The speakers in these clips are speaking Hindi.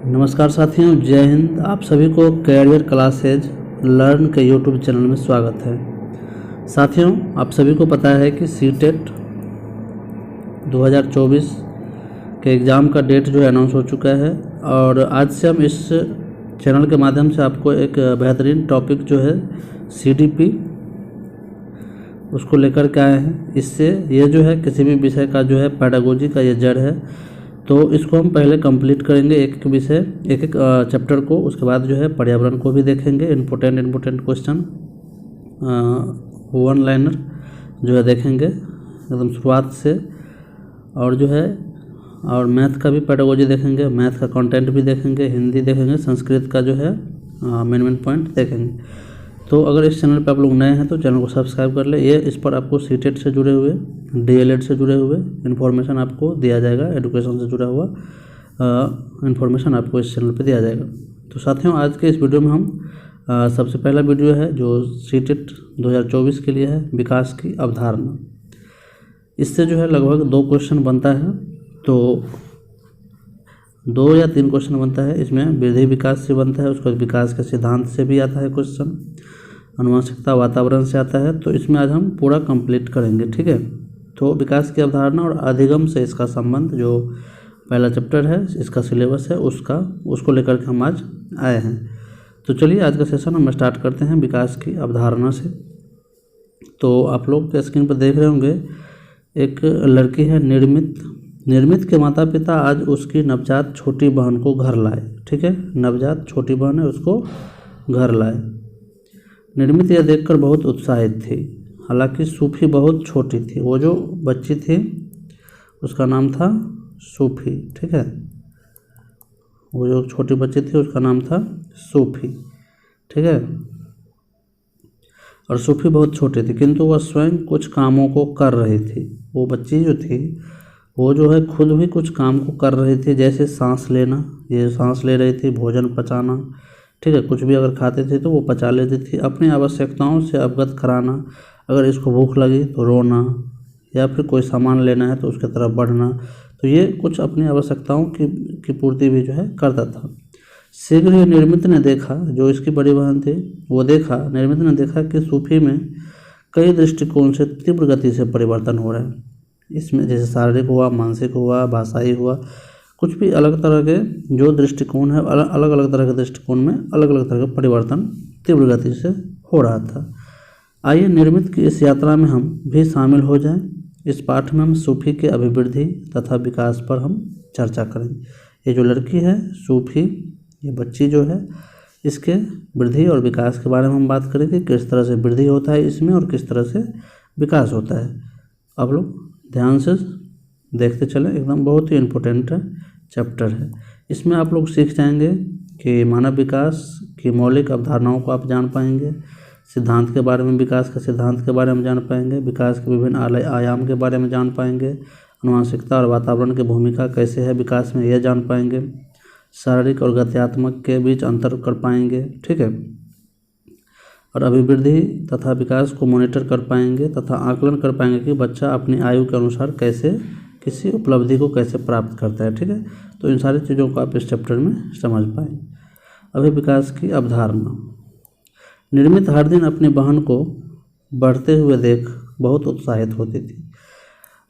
नमस्कार साथियों, जय हिंद। आप सभी को कैरियर क्लासेज लर्न के यूट्यूब चैनल में स्वागत है। साथियों, आप सभी को पता है कि सीटेट 2024 के एग्ज़ाम का डेट जो है अनाउंस हो चुका है और आज से हम इस चैनल के माध्यम से आपको एक बेहतरीन टॉपिक जो है सीडीपी उसको लेकर के आए हैं। इससे ये जो है किसी भी विषय का जो है पेडागोजी का ये जड़ है, तो इसको हम पहले कंप्लीट करेंगे एक एक विषय एक एक चैप्टर को। उसके बाद जो है पर्यावरण को भी देखेंगे, इम्पोर्टेंट क्वेश्चन वन लाइनर जो है देखेंगे एकदम शुरुआत से, और जो है और मैथ का भी पेडागोजी देखेंगे, मैथ का कंटेंट भी देखेंगे, हिंदी देखेंगे, संस्कृत का जो है मेन पॉइंट देखेंगे। तो अगर इस चैनल पर आप लोग नए हैं तो चैनल को सब्सक्राइब कर ले। ये इस पर आपको सीटेट से जुड़े हुए, डीएलएड से जुड़े हुए इन्फॉर्मेशन आपको दिया जाएगा, एजुकेशन से जुड़ा हुआ इन्फॉर्मेशन आपको इस चैनल पे दिया जाएगा। तो साथियों, आज के इस वीडियो में हम सबसे पहला वीडियो है जो सीटेट 2024 के लिए है, विकास की अवधारणा। इससे जो है लगभग 2 क्वेश्चन बनता है, तो 2 या 3 क्वेश्चन बनता है। इसमें वृद्धि विकास से बनता है, उसके बाद विकास के सिद्धांत से भी आता है क्वेश्चन, आनुवंशिकता वातावरण से आता है। तो इसमें आज हम पूरा कंप्लीट करेंगे, ठीक है। तो विकास की अवधारणा और अधिगम से इसका संबंध, जो पहला चैप्टर है इसका सिलेबस है उसको लेकर के हम आज आए हैं। तो चलिए आज का सेशन हम स्टार्ट करते हैं विकास की अवधारणा से। तो आप लोग के स्क्रीन पर देख रहे होंगे एक लड़की है निर्मित के माता पिता आज उसकी नवजात छोटी बहन को घर लाए, ठीक है। नवजात छोटी बहन है, उसको घर लाए। निर्मित यह देखकर बहुत उत्साहित थी, हालांकि सूफी बहुत छोटी थी। वो जो बच्ची थी उसका नाम था सूफी, ठीक है। वो जो छोटी बच्ची थी उसका नाम था सूफी, ठीक है। और सूफी बहुत छोटी थी, किंतु वह स्वयं कुछ कामों को कर रही थी। वो बच्ची जो थी वो जो है खुद भी कुछ काम को कर रही थी, जैसे सांस लेना, ये सांस ले रही थी, भोजन पचाना, ठीक है। कुछ भी अगर खाते थे तो वो पचा लेती थी। अपनी आवश्यकताओं से अवगत कराना, अगर इसको भूख लगी तो रोना, या फिर कोई सामान लेना है तो उसकी तरफ बढ़ना। तो ये कुछ अपनी आवश्यकताओं की पूर्ति भी जो है करता था। शीघ्र ही निर्मित ने देखा, जो इसकी बड़ी बहन थी निर्मित ने देखा कि सूफी में कई दृष्टिकोण से तीव्र गति से परिवर्तन हो रहा है। इसमें जैसे शारीरिक हुआ, मानसिक हुआ, भाषाई हुआ, कुछ भी अलग तरह के जो दृष्टिकोण है, अलग अलग तरह के दृष्टिकोण में अलग अलग तरह का परिवर्तन तीव्र गति से हो रहा था। आइए निर्मित की इस यात्रा में हम भी शामिल हो जाएं। इस पाठ में हम सूफी के अभिवृद्धि तथा विकास पर हम चर्चा करेंगे। ये जो लड़की है सूफी, ये बच्ची जो है, इसके वृद्धि और विकास के बारे में हम बात करेंगे, किस तरह से वृद्धि होता है इसमें और किस तरह से विकास होता है। आप लोग ध्यान से देखते चलें, एकदम बहुत ही इम्पोर्टेंट चैप्टर है। इसमें आप लोग सीख जाएंगे कि मानव विकास की मौलिक अवधारणाओं को आप जान पाएंगे, सिद्धांत के बारे में, विकास के सिद्धांत के बारे में जान पाएंगे, विकास के विभिन्न आयाम के बारे में जान पाएंगे, आनुवंशिकता और वातावरण की भूमिका कैसे है विकास में यह जान पाएंगे, शारीरिक और गत्यात्मक के बीच अंतर कर पाएंगे, ठीक है। और अभिवृद्धि तथा विकास को मॉनिटर कर पाएंगे तथा आकलन कर पाएंगे कि बच्चा अपनी आयु के अनुसार कैसे किसी उपलब्धि को कैसे प्राप्त करता है, ठीक है। तो इन सारी चीज़ों को आप इस चैप्टर में समझ पाएंगे। अभी विकास की अवधारणा। निर्मित हर दिन अपनी बहन को बढ़ते हुए देख बहुत उत्साहित होती थी।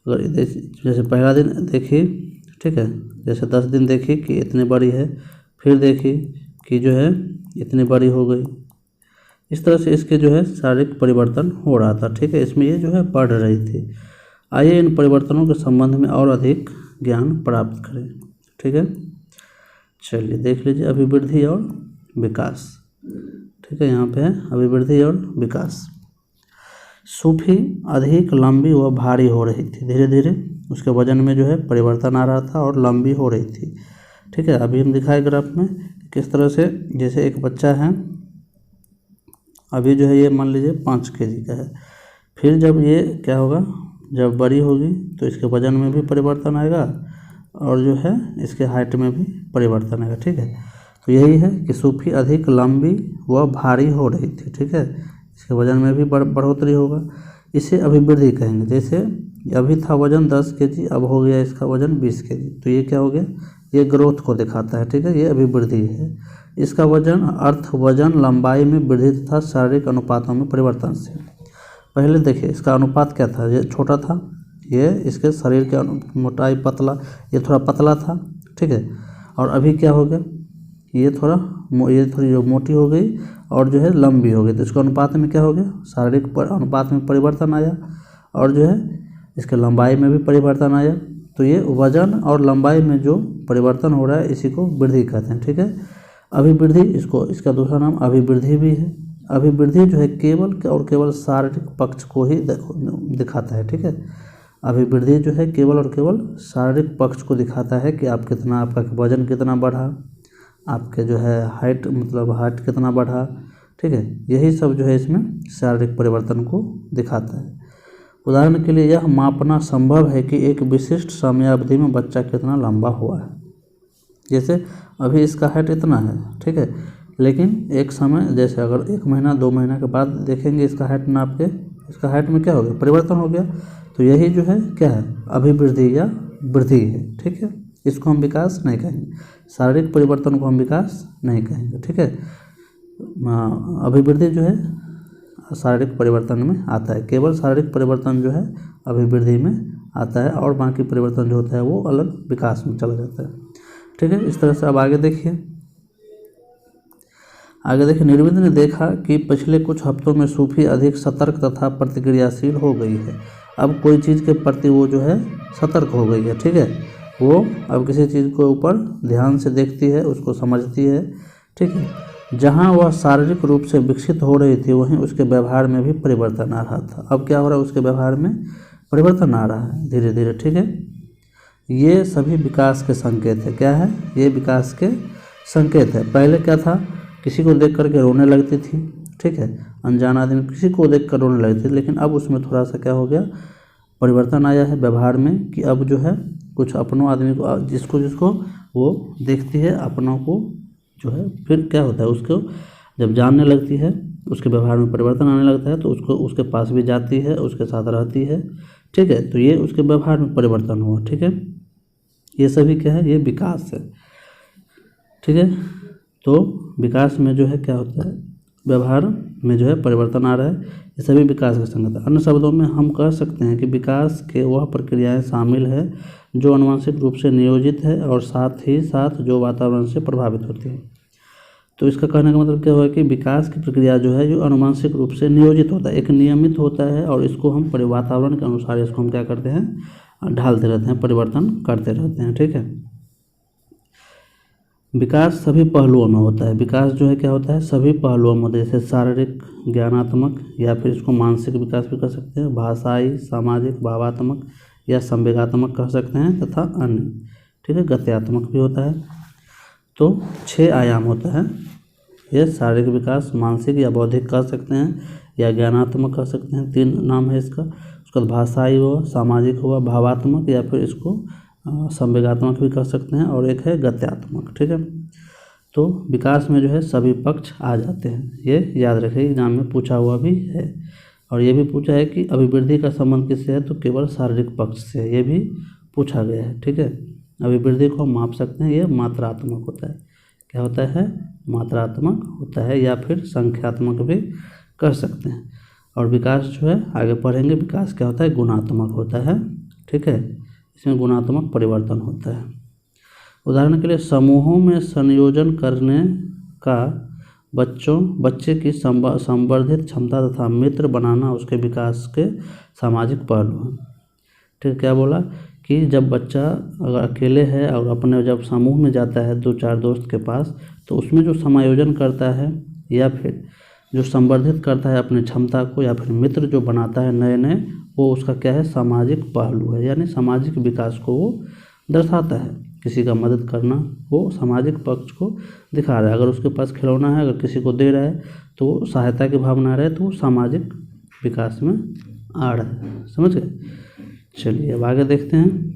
अगर जैसे पहला दिन देखी, ठीक है, जैसे 10 दिन देखी कि इतनी बड़ी है, फिर देखी कि जो है इतनी बड़ी हो गई। इस तरह से इसके जो है शारीरिक परिवर्तन हो रहा था, ठीक है। इसमें ये जो है बढ़ रही थी। आइए इन परिवर्तनों के संबंध में और अधिक ज्ञान प्राप्त करें, ठीक है। चलिए देख लीजिए अभिवृद्धि और विकास, ठीक है। यहाँ पे है अभिवृद्धि और विकास। सूफी अधिक लंबी व भारी हो रही थी, धीरे धीरे उसके वजन में जो है परिवर्तन आ रहा था और लंबी हो रही थी, ठीक है। अभी हम दिखाए ग्राफ में किस तरह से, जैसे एक बच्चा है, अभी जो है ये मान लीजिए 5 kg का है, फिर जब ये क्या होगा, जब बड़ी होगी तो इसके वजन में भी परिवर्तन आएगा और जो है इसके हाइट में भी परिवर्तन आएगा, ठीक है। तो यही है कि सूफी अधिक लंबी व भारी हो रही थी, ठीक है। इसके वजन में भी बढ़ोतरी होगा, इसे अभिवृद्धि कहेंगे। जैसे अभी था वजन 10 kg, अब हो गया इसका वजन 20 kg, तो ये क्या हो गया, ये ग्रोथ को दिखाता है, ठीक है, ये अभिवृद्धि है। इसका वजन अर्थ वजन लंबाई में वृद्धि तथा शारीरिक अनुपातों में परिवर्तन से। पहले देखिए इसका अनुपात क्या था, ये छोटा था, ये इसके शरीर के मोटाई पतला, ये थोड़ा पतला था, ठीक है। और अभी क्या हो गया, ये थोड़ी जो मोटी हो गई और जो है लंबी हो गई, तो इसके अनुपात में क्या हो गया, शारीरिक अनुपात में परिवर्तन आया और जो है इसके लंबाई में भी परिवर्तन आया। तो ये वजन और लंबाई में जो परिवर्तन हो रहा है इसी को वृद्धि कहते हैं, ठीक है। अभिवृद्धि, इसका दूसरा नाम अभिवृद्धि भी है। अभिवृद्धि जो है केवल और केवल शारीरिक पक्ष को ही दिखाता है, ठीक है। अभिवृद्धि जो है केवल और केवल शारीरिक पक्ष को दिखाता है कि आप कितना, आपका वजन कितना बढ़ा, आपके जो है हाइट कितना बढ़ा, ठीक है। यही सब जो है इसमें शारीरिक परिवर्तन को दिखाता है। उदाहरण के लिए यह मापना संभव है कि एक विशिष्ट समयावधि में बच्चा कितना लंबा हुआ है। जैसे अभी इसका हाइट इतना है, ठीक है, लेकिन एक समय जैसे अगर 1 महीना 2 महीना के बाद देखेंगे इसका हाइट नाप के, इसका हाइट में क्या हो गया, परिवर्तन हो गया। तो यही जो है क्या है, अभिवृद्धि या वृद्धि है, ठीक है। इसको हम विकास नहीं कहेंगे, शारीरिक परिवर्तन को हम विकास नहीं कहेंगे, ठीक है। अभिवृद्धि जो है शारीरिक परिवर्तन में आता है, केवल शारीरिक परिवर्तन जो है अभिवृद्धि में आता है और बाकी परिवर्तन जो होता है वो अलग विकास में चला जाता है, ठीक है। इस तरह से अब आगे देखिए, निर्विद ने देखा कि पिछले कुछ हफ्तों में सूफी अधिक सतर्क तथा प्रतिक्रियाशील हो गई है। अब कोई चीज़ के प्रति वो जो है सतर्क हो गई है, ठीक है। वो अब किसी चीज़ के ऊपर ध्यान से देखती है, उसको समझती है, ठीक है। जहाँ वह शारीरिक रूप से विकसित हो रही थी वहीं उसके व्यवहार में भी परिवर्तन आ रहा था। अब क्या हो रहा है, उसके व्यवहार में परिवर्तन आ रहा है धीरे धीरे, ठीक है। ये सभी विकास के संकेत है। क्या है, ये विकास के संकेत है। पहले क्या था, किसी को देख करके रोने लगती थी, ठीक है, अनजान आदमी किसी को देख कर रोने लगती थी, लेकिन अब उसमें थोड़ा सा क्या हो गया, परिवर्तन आया है व्यवहार में कि अब जो है कुछ अपनों आदमी को, जिसको वो देखती है अपनों को जो है, फिर क्या होता है, उसको जब जानने लगती है उसके व्यवहार में परिवर्तन आने लगता है तो उसको उसके पास भी जाती है, उसके साथ रहती है, ठीक है। तो ये उसके व्यवहार में परिवर्तन हुआ, ठीक है। ये सभी क्या है, ये विकास है, ठीक है। तो विकास में जो है क्या होता है, व्यवहार में जो है परिवर्तन आ रहा है, ये सभी विकास का संकेत है। अन्य शब्दों में हम कह सकते हैं कि विकास के वह प्रक्रियाएं शामिल है जो अनुवांशिक रूप से नियोजित है और साथ ही साथ जो वातावरण से प्रभावित होती है। तो इसका कहने का मतलब क्या हुआ कि विकास की प्रक्रिया जो है जो अनुवांशिक रूप से नियोजित होता है, एक नियमित होता है और इसको हम वातावरण के अनुसार इसको हम क्या करते हैं, ढालते रहते हैं, परिवर्तन करते रहते हैं, ठीक है। विकास सभी पहलुओं में होता है। विकास जो है क्या होता है, सभी पहलुओं में होता है, जैसे शारीरिक, ज्ञानात्मक या फिर इसको मानसिक विकास भी कर सकते हैं, भाषाई, सामाजिक, भावात्मक या संवेगात्मक कह सकते हैं, तथा अन्य, ठीक है, गत्यात्मक भी होता है। तो 6 आयाम होता है ये, शारीरिक विकास, मानसिक या बौद्धिक कह सकते हैं या ज्ञानात्मक कह सकते हैं, 3 नाम है इसका। उसके बाद भाषाई हुआ, सामाजिक हुआ, भावात्मक या फिर इसको संवेगात्मक भी कह सकते हैं, और एक है गत्यात्मक, ठीक है। तो विकास में जो है सभी पक्ष आ जाते हैं, ये याद रखिए, एग्जाम में पूछा हुआ भी है। और ये भी पूछा है कि अभिवृद्धि का संबंध किससे है, तो केवल शारीरिक पक्ष से, ये भी पूछा गया है, ठीक है। अभिवृद्धि को हम माप सकते हैं, ये मात्रात्मक होता है। क्या होता है, मात्रात्मक होता है या फिर संख्यात्मक भी कर सकते हैं। और विकास जो है आगे पढ़ेंगे, विकास क्या होता है, गुणात्मक होता है, ठीक है। इसमें गुणात्मक परिवर्तन होता है। उदाहरण के लिए समूहों में संयोजन करने का बच्चे की संवर्धित क्षमता तथा मित्र बनाना उसके विकास के सामाजिक पहलू हैं, ठीक। क्या बोला कि जब बच्चा अगर अकेले है और अपने जब समूह में जाता है 2-4 दोस्त के पास, तो उसमें जो समायोजन करता है या फिर जो संवर्धित करता है अपनी क्षमता को, या फिर मित्र जो बनाता है नए नए, वो उसका क्या है, सामाजिक पहलू है, यानी सामाजिक विकास को वो दर्शाता है। किसी का मदद करना वो सामाजिक पक्ष को दिखा रहा है। अगर उसके पास खिलौना है, अगर किसी को दे रहा है तो वो सहायता की भावना रहे, तो वो सामाजिक विकास में आ रहा है, समझ गए। चलिए अब आगे देखते हैं।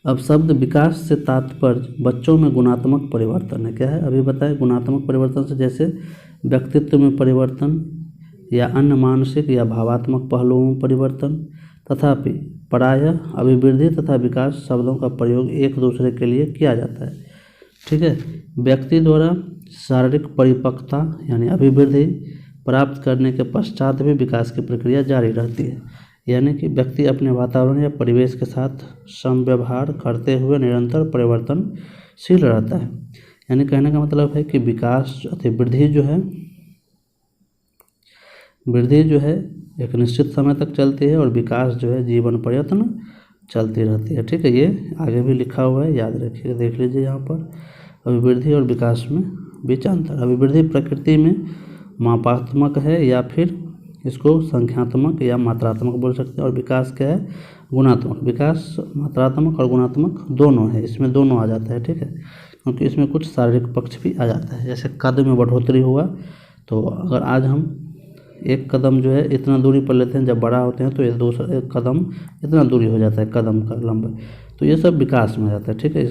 अब शब्द विकास से तात्पर्य बच्चों में गुणात्मक परिवर्तन है। क्या है, अभी बताएं। गुणात्मक परिवर्तन से जैसे व्यक्तित्व में परिवर्तन या अन्य मानसिक या भावात्मक पहलुओं में परिवर्तन। तथापि प्रायः अभिवृद्धि तथा विकास शब्दों का प्रयोग एक दूसरे के लिए किया जाता है। ठीक है, व्यक्ति द्वारा शारीरिक परिपक्वता यानी अभिवृद्धि प्राप्त करने के पश्चात भी विकास की प्रक्रिया जारी रहती है, यानी कि व्यक्ति अपने वातावरण या परिवेश के साथ समव्यवहार करते हुए निरंतर परिवर्तनशील रहता है। यानी कहने का मतलब है कि विकास वृद्धि जो है एक निश्चित समय तक चलती है और विकास जो है जीवन पर्यंत चलती रहती है। ठीक है, ये आगे भी लिखा हुआ है, याद रखिएगा, देख लीजिए यहाँ पर अभिवृद्धि और विकास में बीच अंतर। अभिवृद्धि प्रकृति में मापात्मक है या फिर इसको संख्यात्मक या मात्रात्मक बोल सकते हैं, और विकास क्या है, गुणात्मक। विकास मात्रात्मक और गुणात्मक दोनों है, इसमें दोनों आ जाता है। ठीक है, क्योंकि इसमें कुछ शारीरिक पक्ष भी आ जाता है। जैसे कद में बढ़ोतरी हुआ, तो अगर आज हम एक कदम जो है इतना दूरी पर लेते हैं, जब बड़ा होते हैं तो ये दूसरा एक कदम इतना दूरी हो जाता है, कदम का लंबाई, तो ये सब विकास में आ जाता है। ठीक है,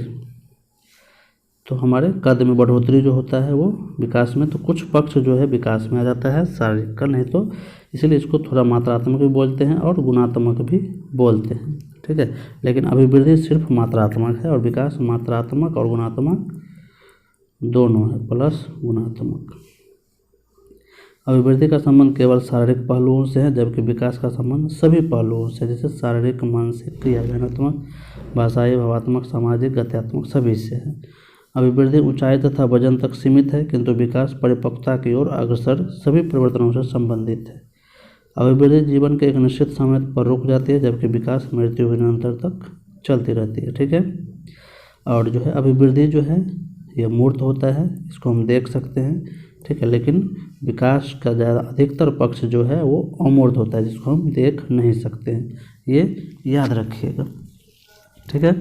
तो हमारे कद में बढ़ोतरी जो होता है वो विकास में, तो कुछ पक्ष जो है विकास में आ जाता है शारीरिक का, नहीं तो इसीलिए इसको थोड़ा मात्रात्मक भी बोलते हैं और गुणात्मक भी बोलते हैं। ठीक है, लेकिन अभिवृद्धि सिर्फ मात्रात्मक है और विकास मात्रात्मक और गुणात्मक दोनों है, प्लस गुणात्मक। अभिवृद्धि का संबंध केवल शारीरिक पहलुओं से है, जबकि विकास का संबंध सभी पहलुओं से, जैसे शारीरिक, मानसिक, क्रियाजनात्मक, भाषाई, भावात्मक, सामाजिक, गत्यात्मक सभी से है। अभिवृद्धि ऊंचाई तथा वजन तक सीमित है, किंतु विकास परिपक्वता की ओर अग्रसर सभी परिवर्तनों से संबंधित है। अभिवृद्धि जीवन के एक निश्चित समय पर रुक जाती है, जबकि विकास मृत्यु के निरंतर तक चलती रहती है। ठीक है, और जो है अभिवृद्धि जो है ये मूर्त होता है, इसको हम देख सकते हैं। ठीक है, लेकिन विकास का ज़्यादा अधिकतर पक्ष जो है वो अमूर्त होता है, जिसको हम देख नहीं सकते हैं, ये याद रखिएगा। ठीक है,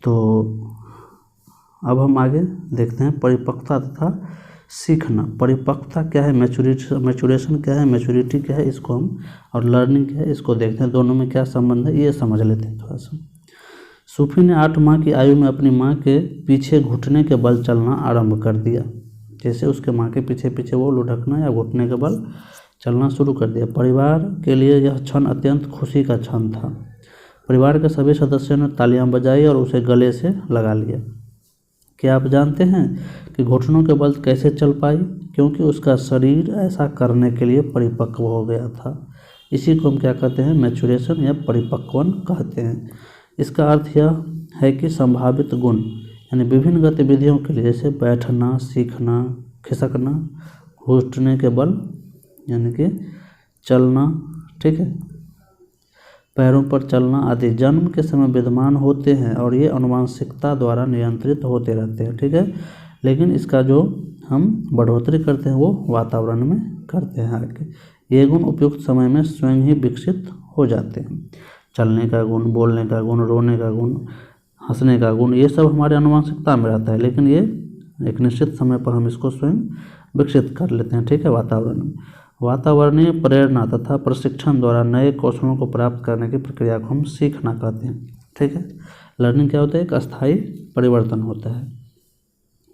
तो अब हम आगे देखते हैं परिपक्वता तथा सीखना। परिपक्वता क्या है, मैच्योरेशन क्या है, मैच्योरिटी क्या है, इसको हम, और लर्निंग क्या है, इसको देखते हैं। दोनों में क्या संबंध है ये समझ लेते हैं थोड़ा सा। सूफी ने 8 माह की आयु में अपनी माँ के पीछे घुटने के बल चलना आरंभ कर दिया। जैसे उसके माँ के पीछे पीछे वो लुढ़कना या घुटने के बल चलना शुरू कर दिया। परिवार के लिए यह क्षण अत्यंत खुशी का क्षण था। परिवार के सभी सदस्यों ने तालियां बजाई और उसे गले से लगा लिया। क्या आप जानते हैं कि घुटनों के बल कैसे चल पाई? क्योंकि उसका शरीर ऐसा करने के लिए परिपक्व हो गया था। इसी को हम क्या कहते हैं, मैच्योरेशन या परिपक्वन कहते हैं। इसका अर्थ यह है कि संभावित गुण यानी विभिन्न गतिविधियों के लिए, जैसे बैठना, सीखना, खिसकना, घुटने के बल यानी कि चलना, ठीक है, पैरों पर चलना आदि जन्म के समय विद्यमान होते हैं और ये आनुवंशिकता द्वारा नियंत्रित होते रहते हैं। ठीक है, लेकिन इसका जो हम बढ़ोतरी करते हैं वो वातावरण में करते हैं आगे। ये गुण उपयुक्त समय में स्वयं ही विकसित हो जाते हैं। चलने का गुण, बोलने का गुण, रोने का गुण, हंसने का गुण, ये सब हमारे आनुवंशिकता में रहता है, लेकिन ये एक निश्चित समय पर हम इसको स्वयं विकसित कर लेते हैं। ठीक है, वातावरण में वातावरणीय प्रेरणा तथा प्रशिक्षण द्वारा नए कौशलों को प्राप्त करने की प्रक्रिया को हम सीखना कहते हैं। ठीक है, लर्निंग क्या होता है, एक अस्थायी परिवर्तन होता है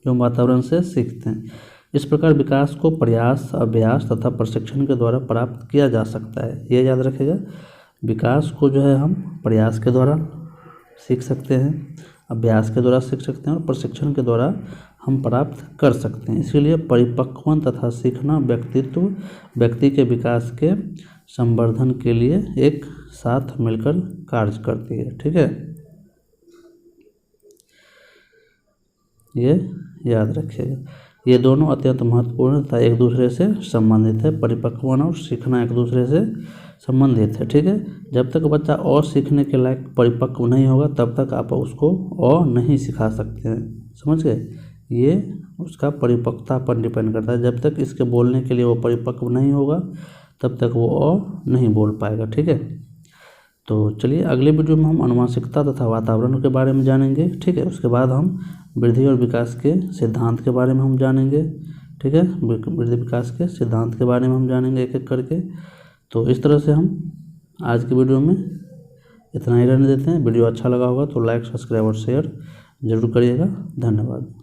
जो हम वातावरण से सीखते हैं। इस प्रकार विकास को प्रयास, अभ्यास तथा प्रशिक्षण के द्वारा प्राप्त किया जा सकता है। ये याद रखिएगा, विकास को जो है हम प्रयास के द्वारा सीख सकते हैं, अभ्यास के द्वारा सीख सकते हैं और प्रशिक्षण के द्वारा हम प्राप्त कर सकते हैं। इसीलिए परिपक्वन तथा सीखना व्यक्ति के विकास के संवर्धन के लिए एक साथ मिलकर कार्य करती है। ठीक है, ये याद रखिएगा। ये दोनों अत्यंत महत्वपूर्ण तथा एक दूसरे से संबंधित है। परिपक्वन और सीखना एक दूसरे से संबंधित है। ठीक है, जब तक बच्चा और सीखने के लायक परिपक्व नहीं होगा तब तक आप उसको और नहीं सिखा सकते हैं। समझ गए, ये उसका परिपक्वता पर डिपेंड करता है। जब तक इसके बोलने के लिए वो परिपक्व नहीं होगा तब तक वो और नहीं बोल पाएगा। ठीक है, तो चलिए अगले वीडियो में हम आनुवंशिकता तथा वातावरण के बारे में जानेंगे। ठीक है, उसके बाद हम वृद्धि और विकास के सिद्धांत के बारे में हम जानेंगे। ठीक है, वृद्धि विकास के सिद्धांत के बारे में हम जानेंगे एक एक करके। तो इस तरह से हम आज के वीडियो में इतना ही रहने देते हैं। वीडियो अच्छा लगा होगा तो लाइक, सब्सक्राइब और शेयर जरूर करिएगा। धन्यवाद।